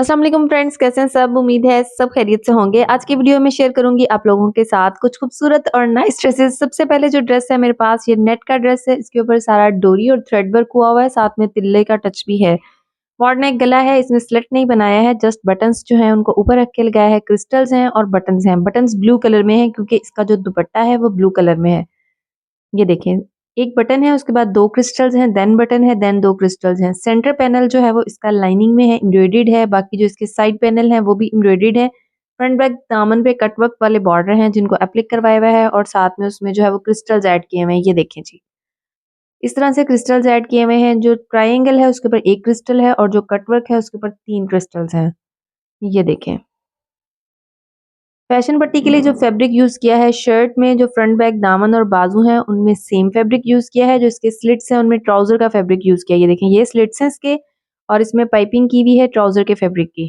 अस्सलाम वालेकुम फ्रेंड्स, कैसे हैं सब? उम्मीद है सब खैरियत से होंगे। आज की वीडियो में शेयर करूंगी आप लोगों के साथ कुछ खूबसूरत और नाइस ड्रेसेस। सबसे पहले जो ड्रेस है मेरे पास ये नेट का ड्रेस है। इसके ऊपर सारा डोरी और थ्रेड वर्क हुआ हुआ है, साथ में तिल्ले का टच भी है। मॉड नेक गला है, इसमें स्लिट नहीं बनाया है, जस्ट बटन्स जो है उनको ऊपर रख के लगाया है। क्रिस्टल्स हैं और बटन्स हैं। बटन्स ब्लू कलर में है क्योंकि इसका जो दुपट्टा है वो ब्लू कलर में है। ये देखें, एक बटन है, उसके बाद 2 क्रिस्टल्स हैं, देन बटन है, देन 2 क्रिस्टल्स हैं। सेंटर पैनल जो है वो इसका लाइनिंग में है, एम्ब्रॉयडर्ड है। बाकी जो इसके साइड पैनल हैं वो भी एम्ब्रॉयडर्ड है। फ्रंट बैक दामन पे कट वर्क वाले बॉर्डर हैं जिनको एप्लिक करवाया हुआ है और साथ में उसमें जो है वो क्रिस्टल्स ऐड किए हुए हैं। ये देखें जी, इस तरह से क्रिस्टल्स ऐड किए हुए हैं। जो ट्रायंगल है उसके ऊपर 1 क्रिस्टल है और जो कट वर्क है उसके ऊपर 3 क्रिस्टल्स हैं। ये देखें, फैशन पट्टी के लिए जो फैब्रिक यूज किया है, शर्ट में जो फ्रंट बैक दामन और बाजू हैं उनमें सेम फैब्रिक यूज किया है। जो इसके स्लिट्स हैं उनमें ट्राउजर का फैब्रिक यूज किया है। ये देखें, ये स्लिट्स हैं इसके और इसमें पाइपिंग की हुई है ट्राउजर के फैब्रिक की।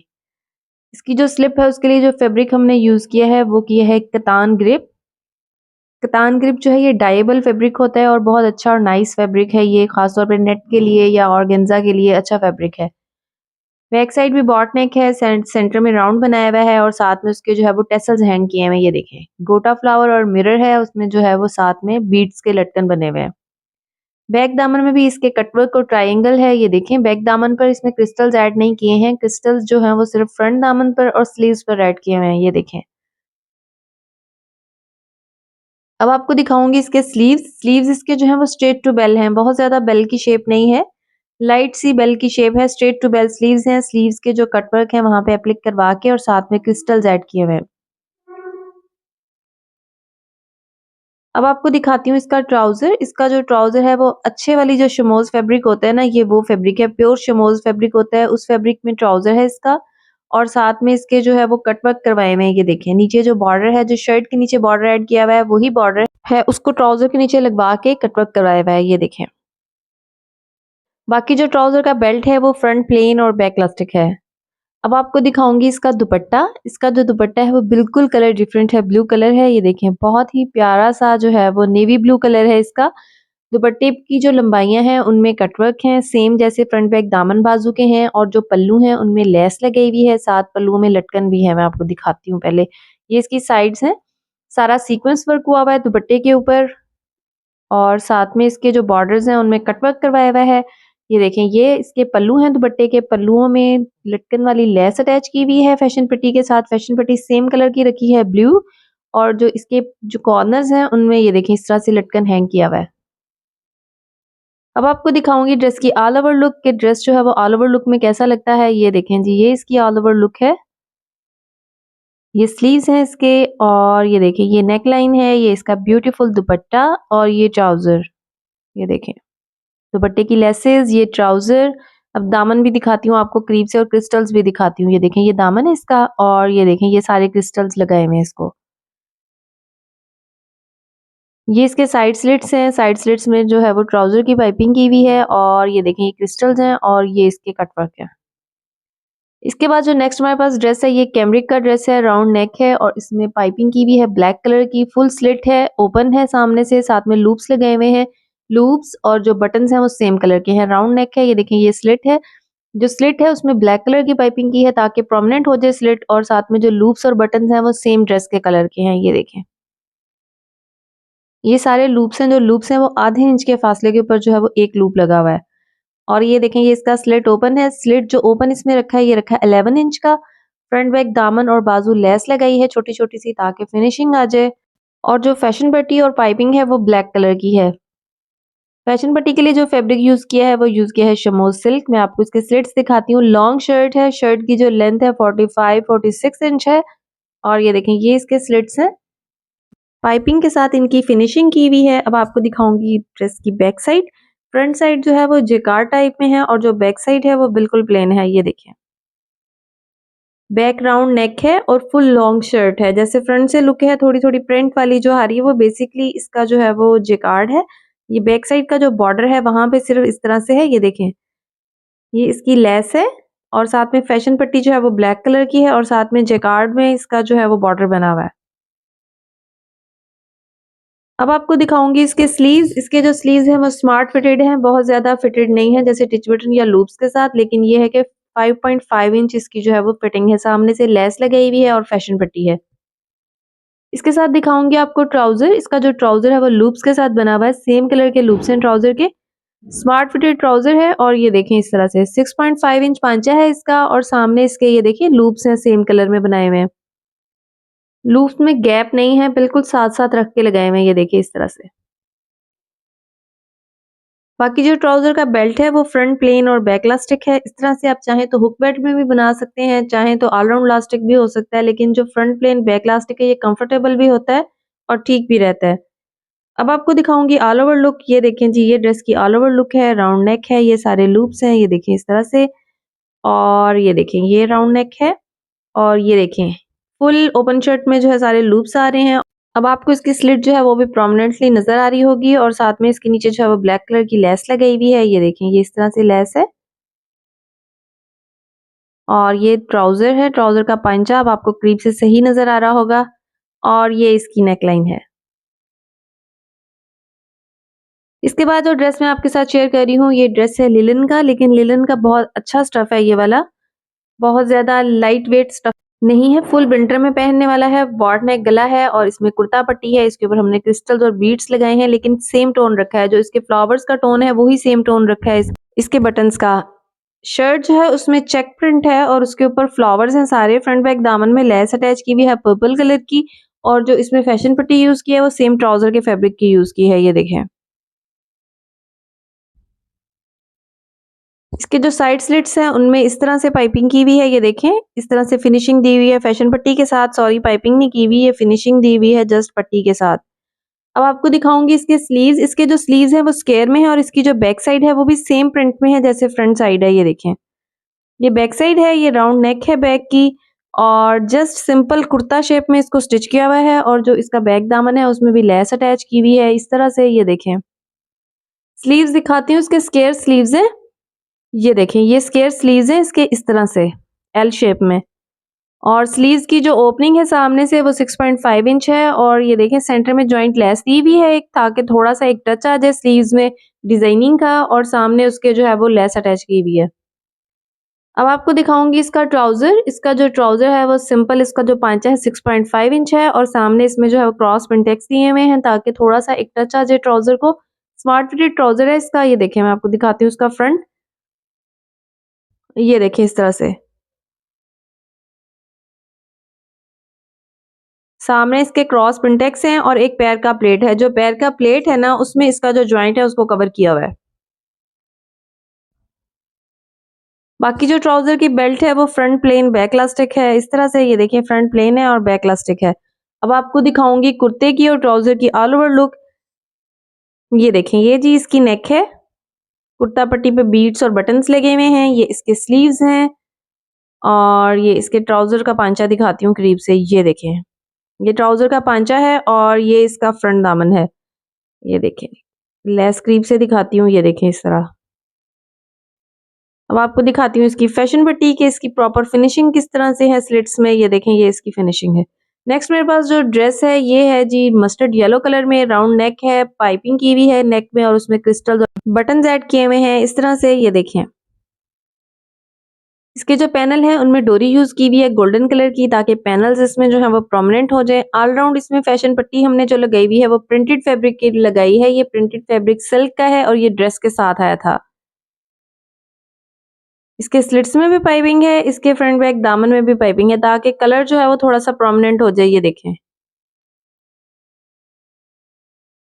इसकी जो स्लिप है उसके लिए जो फैब्रिक हमने यूज किया है वो किया है कतान ग्रिप। कतान ग्रिप जो है ये डाइएबल फैब्रिक होता है और बहुत अच्छा और नाइस फैब्रिक है। ये खासतौर पर नेट के लिए या ऑर्गेन्जा के लिए अच्छा फैब्रिक है। बैक साइड भी बॉट नेक है, सेंटर में राउंड बनाया हुआ है और साथ में उसके जो है वो टेसल्स हैंग किए हुए हैं। ये देखें, गोटा फ्लावर और मिरर है, उसमें जो है वो साथ में बीड्स के लटकन बने हुए हैं। बैक दामन में भी इसके कटवर्क और ट्रायंगल है। ये देखें, बैक दामन पर इसमें क्रिस्टल्स ऐड नहीं किए हैं। क्रिस्टल्स जो हैं वो सिर्फ फ्रंट दामन पर और स्लीव्स पर ऐड किए हुए हैं। ये देखें, अब आपको दिखाऊंगी इसके स्लीव्स। स्लीव्स इसके जो है वो स्ट्रेट टू बेल हैं, बहुत ज्यादा बेल की शेप नहीं है, लाइट सी बेल की शेप है। स्ट्रेट टू बेल स्लीव्स हैं। स्लीव्स के जो कटवर्क है वहां पे एप्लिक करवा के और साथ में क्रिस्टल्स ऐड किए हुए हैं। अब आपको दिखाती हूँ इसका ट्राउजर। इसका जो ट्राउजर है वो अच्छे वाली जो शमोज फैब्रिक होता है ना, ये वो फैब्रिक है, प्योर शमोज फैब्रिक होता है, उस फैब्रिक में ट्राउजर है इसका। और साथ में इसके जो है वो कटवर्क करवाए हुए हैं। ये देखें, नीचे जो बॉर्डर है, जो शर्ट के नीचे बॉर्डर ऐड किया हुआ है वही बॉर्डर है, उसको ट्राउजर के नीचे लगवा के कटवर्क करवाया हुआ है। ये देखें, बाकी जो ट्राउजर का बेल्ट है वो फ्रंट प्लेन और बैक इलास्टिक है। अब आपको दिखाऊंगी इसका दुपट्टा। इसका जो दुपट्टा है वो बिल्कुल कलर डिफरेंट है, ब्लू कलर है। ये देखें, बहुत ही प्यारा सा जो है वो नेवी ब्लू कलर है इसका। दुपट्टे की जो लंबाइयां हैं उनमें कटवर्क हैं, सेम जैसे फ्रंट बैक दामन बाजू के हैं। और जो पल्लू हैं उनमें लेस लगाई हुई है, साथ पल्लुओं में लटकन भी है। मैं आपको दिखाती हूँ पहले, ये इसकी साइड्स हैं, सारा सीक्वेंस वर्क हुआ हुआ है दुपट्टे के ऊपर और साथ में इसके जो बॉर्डर्स हैं उनमें कटवर्क करवाया हुआ है। ये देखें, ये इसके पल्लू हैं, दुपट्टे के पल्लुओं में लटकन वाली लेस अटैच की हुई है फैशन पट्टी के साथ। फैशन पट्टी सेम कलर की रखी है, ब्लू। और जो इसके जो कॉर्नर्स हैं उनमें ये देखें इस तरह से लटकन हैंग किया हुआ है। अब आपको दिखाऊंगी ड्रेस की ऑल ओवर लुक के ड्रेस जो है वो ऑल ओवर लुक में कैसा लगता है। ये देखें जी, ये इसकी ऑल ओवर लुक है। ये स्लीव्स हैं इसके और ये देखें, ये नेक लाइन है, ये इसका ब्यूटीफुल दुपट्टा और ये ट्राउजर। ये देखें, दुपट्टे की लेसेस, ये ट्राउजर। अब दामन भी दिखाती हूँ आपको करीब से और क्रिस्टल्स भी दिखाती हूँ। ये देखें, ये दामन है इसका और ये देखें ये सारे क्रिस्टल्स लगाए हुए हैं इसको। ये इसके साइड स्लिट्स हैं, साइड स्लिट्स में जो है वो ट्राउजर की पाइपिंग की हुई है और ये देखें ये क्रिस्टल्स हैं और ये इसके कटवर्क है। इसके बाद जो नेक्स्ट हमारे पास ड्रेस है, ये कैमरिक का ड्रेस है, राउंड नेक है और इसमें पाइपिंग की भी है, ब्लैक कलर की, फुल स्लिट है, ओपन है सामने से, साथ में लूप्स लगाए हुए हैं। लूप्स और जो बटन्स हैं वो सेम कलर के हैं। राउंड नेक है, ये देखें ये स्लिट है। जो स्लिट है उसमें ब्लैक कलर की पाइपिंग की है ताकि प्रोमिनेंट हो जाए स्लिट, और साथ में जो लूप्स और बटन्स हैं वो सेम ड्रेस के कलर के हैं। ये देखें, ये सारे लूप्स हैं, जो लूप्स हैं वो आधे इंच के फासले के ऊपर जो है वो एक लूप लगा हुआ है। और ये देखें, ये इसका स्लिट ओपन है। स्लिट जो ओपन इसमें रखा है ये रखा है 11 इंच का। फ्रंट बैक दामन और बाजू लेस लगाई है छोटी छोटी सी ताकि फिनिशिंग आ जाए। और जो फैशन पट्टी और पाइपिंग है वो ब्लैक कलर की है। फैशन पट्टी के लिए जो फैब्रिक यूज किया है वो यूज किया है शमोज सिल्क। मैं आपको इसके स्लिट्स दिखाती हूँ। लॉन्ग शर्ट है, शर्ट की जो लेंथ है 45-46 इंच है और ये देखें ये इसके स्लिट्स हैं। पाइपिंग के साथ इनकी फिनिशिंग की हुई है। अब आपको दिखाऊंगी ड्रेस की बैक साइड। फ्रंट साइड जो है वो जेकार टाइप में है और जो बैक साइड है वो बिल्कुल प्लेन है। ये देखें, बैक राउंड नेक है और फुल लॉन्ग शर्ट है। जैसे फ्रंट से लुक है थोड़ी थोड़ी प्रिंट वाली जो आ रही है वो बेसिकली इसका जो है वो जेकार्ड है। ये बैक साइड का जो बॉर्डर है वहां पे सिर्फ इस तरह से है। ये देखें, ये इसकी लेस है और साथ में फैशन पट्टी जो है वो ब्लैक कलर की है और साथ में जेकार्ड में इसका जो है वो बॉर्डर बना हुआ है। अब आपको दिखाऊंगी इसके स्लीव्स। इसके जो स्लीव्स हैं वो स्मार्ट फिटेड हैं, बहुत ज्यादा फिटेड नहीं है जैसे टिच बटन या लूप्स के साथ, लेकिन ये है कि 5.5 इंच इसकी जो है वो फिटिंग है, सामने से लेस लगाई हुई है और फैशन पट्टी है। इसके साथ दिखाऊंगी आपको ट्राउजर। इसका जो ट्राउजर है वो लूप्स के साथ बना हुआ है, सेम कलर के लूप्स हैं ट्राउजर के। स्मार्ट फिटेड ट्राउजर है और ये देखें इस तरह से 6.5 इंच पांचा है इसका और सामने इसके ये देखिए लूप्स हैं सेम कलर में बनाए हुए हैं। लूप्स में गैप नहीं है, बिल्कुल साथ साथ रख के लगाए हुए हैं, ये देखिए इस तरह से। बाकी जो ट्राउजर का बेल्ट है वो फ्रंट प्लेन और बैक इलास्टिक है। इस तरह से आप चाहें तो हुक बेल्ट में भी बना सकते हैं, चाहें तो ऑलराउंड इलास्टिक भी हो सकता है, लेकिन जो फ्रंट प्लेन बैक इलास्टिक है ये कंफर्टेबल भी होता है और ठीक भी रहता है। अब आपको दिखाऊंगी ऑल ओवर लुक। ये देखें जी, ये ड्रेस की ऑल ओवर लुक है, राउंड नेक है, ये सारे लूप्स हैं, ये देखें इस तरह से। और ये देखें ये राउंड नेक है और ये देखें फुल ओपन शर्ट में जो है सारे लूप्स आ रहे हैं। अब आपको इसकी स्लिट जो है वो भी प्रोमिनेंटली नजर आ रही होगी और साथ में इसके नीचे जो है वो ब्लैक कलर की लेस लगाई हुई है, ये देखें ये इस तरह से लेस है। और ये ट्राउजर है, ट्राउजर का पंजा अब आपको करीब से सही नजर आ रहा होगा और ये इसकी नेकलाइन है। इसके बाद जो ड्रेस मैं आपके साथ शेयर कर रही हूँ ये ड्रेस है लिलन का, लेकिन लिलन का बहुत अच्छा स्टफ है ये वाला, बहुत ज्यादा लाइट वेट स्टफ नहीं है, फुल विंटर में पहनने वाला है। बॉट नेक गला है और इसमें कुर्ता पट्टी है, इसके ऊपर हमने क्रिस्टल्स और बीड्स लगाए हैं, लेकिन सेम टोन रखा है, जो इसके फ्लावर्स का टोन है वही सेम टोन रखा है इसके बटन्स का। शर्ट जो है उसमें चेक प्रिंट है और उसके ऊपर फ्लावर्स हैं सारे। फ्रंट बैक दामन में लेस अटैच की हुई है पर्पल कलर की और जो इसमें फैशन पट्टी यूज की है वो सेम ट्राउजर के फैब्रिक की यूज की है, ये देखें। इसके जो साइड स्लिट्स हैं उनमें इस तरह से पाइपिंग की हुई है, ये देखें इस तरह से फिनिशिंग दी हुई है फैशन पट्टी के साथ। सॉरी, पाइपिंग नहीं की हुई है, फिनिशिंग दी हुई है जस्ट पट्टी के साथ। अब आपको दिखाऊंगी इसके स्लीव्स। इसके जो स्लीव्स हैं वो स्क्वायर में है और इसकी जो बैक साइड है वो भी सेम प्रिंट में है जैसे फ्रंट साइड है, ये देखें। ये बैक साइड है, ये राउंड नेक है बैक की और जस्ट सिंपल कुर्ता शेप में इसको स्टिच किया हुआ है और जो इसका बैक दामन है उसमें भी लेस अटैच की हुई है इस तरह से, ये देखें। स्लीव्स दिखाती हूँ, इसके स्क्वायर स्लीव्स हैं, ये देखें ये स्क्वायर स्लीव्स हैं इसके इस तरह से एल शेप में। और स्लीव्स की जो ओपनिंग है सामने से वो 6.5 इंच है और ये देखें सेंटर में जॉइंट लेस दी भी है एक, ताकि थोड़ा सा एक टच आ जाए स्लीव्स में डिजाइनिंग का, और सामने उसके जो है वो लेस अटैच की हुई है। अब आपको दिखाऊंगी इसका ट्राउजर। इसका जो ट्राउजर है वो सिंपल, इसका जो पांचा है 6.5 इंच है और सामने इसमें जो है वो क्रॉस पिंटेक्स दिए हुए हैं ताकि थोड़ा सा एक टच आ जाए ट्राउजर को। स्मार्ट फिटेड ट्राउजर है इसका, ये देखें मैं आपको दिखाती हूँ इसका फ्रंट, ये देखें इस तरह से। सामने इसके क्रॉस पिंटेक्स हैं और एक पैर का प्लेट है, जो पैर का प्लेट है ना उसमें इसका जो जॉइंट है उसको कवर किया हुआ है। बाकी जो ट्राउजर की बेल्ट है वो फ्रंट प्लेन बैक इलास्टिक है इस तरह से, ये देखिए फ्रंट प्लेन है और बैक इलास्टिक है। अब आपको दिखाऊंगी कुर्ते की और ट्राउजर की ऑल ओवर लुक। ये देखें ये जी इसकी नेक है, कुर्ता पट्टी पे बीड्स और बटन्स लगे हुए हैं, ये इसके स्लीव्स हैं और ये इसके ट्राउजर का पांचा दिखाती हूँ करीब से, ये देखें ये ट्राउजर का पांचा है और ये इसका फ्रंट दामन है, ये देखें। लेस करीब से दिखाती हूँ, ये देखें इस तरह। अब आपको दिखाती हूँ इसकी फैशन पट्टी की, इसकी प्रॉपर फिनिशिंग किस तरह से है स्लिट्स में, ये देखें ये इसकी फिनिशिंग है। नेक्स्ट मेरे पास जो ड्रेस है ये है जी मस्टर्ड येलो कलर में, राउंड नेक है, पाइपिंग की हुई है नेक में और उसमें क्रिस्टल बटन ऐड किए हुए हैं इस तरह से, ये देखें। इसके जो पैनल है उनमें डोरी यूज की हुई है गोल्डन कलर की, ताकि पैनल्स इसमें जो है वो प्रोमिनेंट हो जाए। ऑलराउंड इसमें फैशन पट्टी हमने जो लगाई हुई है वो प्रिंटेड फैब्रिक की लगाई है, ये प्रिंटेड फैब्रिक सिल्क का है और ये ड्रेस के साथ आया था। इसके स्लिट्स में भी पाइपिंग है, इसके फ्रंट बैक दामन में भी पाइपिंग है ताकि कलर जो है वो थोड़ा सा प्रोमिनेंट हो जाए, ये देखें।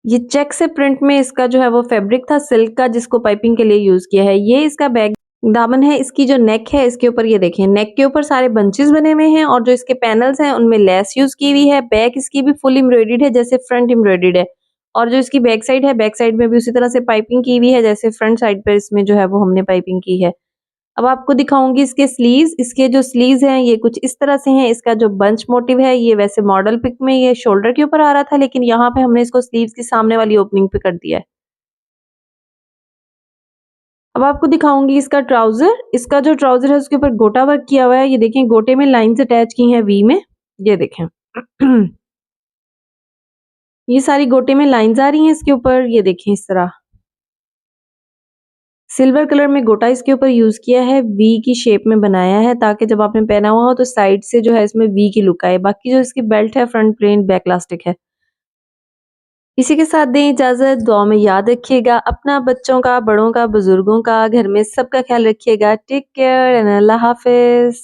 ये चेक से प्रिंट में इसका जो है वो फैब्रिक था सिल्क का जिसको पाइपिंग के लिए यूज किया है। ये इसका बैक दामन है, इसकी जो नेक है इसके ऊपर ये देखें, नेक के ऊपर सारे बंचेस बने हुए हैं और जो इसके पैनल्स हैं उनमें लेस यूज की हुई है। बैक इसकी भी फुल एम्ब्रॉयडर्ड है जैसे फ्रंट एम्ब्रॉयडर्ड है और जो इसकी बैक साइड है बैक साइड में भी उसी तरह से पाइपिंग की हुई है जैसे फ्रंट साइड पर इसमें जो है वो हमने पाइपिंग की है। अब आपको दिखाऊंगी इसके स्लीव्स। इसके जो स्लीव्स हैं ये कुछ इस तरह से हैं। इसका जो बंच मोटिव है ये वैसे मॉडल पिक में ये शोल्डर के ऊपर आ रहा था, लेकिन यहाँ पे हमने इसको स्लीव्स की सामने वाली ओपनिंग पे कर दिया है। अब आपको दिखाऊंगी इसका ट्राउजर। इसका जो ट्राउजर है उसके ऊपर गोटा वर्क किया हुआ है, ये देखें गोटे में लाइंस अटैच की हैं वी में, ये देखें। ये सारी गोटे में लाइंस आ रही हैं इसके ऊपर, ये देखें इस तरह। सिल्वर कलर में गोटा इसके ऊपर यूज़ किया है, वी की शेप में बनाया है ताकि जब आपने पहना हुआ हो तो साइड से जो है इसमें वी की लुक आए। बाकी जो इसकी बेल्ट है फ्रंट प्लेन बैक इलास्टिक है। इसी के साथ दें इजाज़त, दुआ में याद रखिएगा अपना, बच्चों का, बड़ों का, बुजुर्गों का, घर में सबका ख्याल रखिएगा। टेक केयर एंड अल्लाह हाफ़िज़।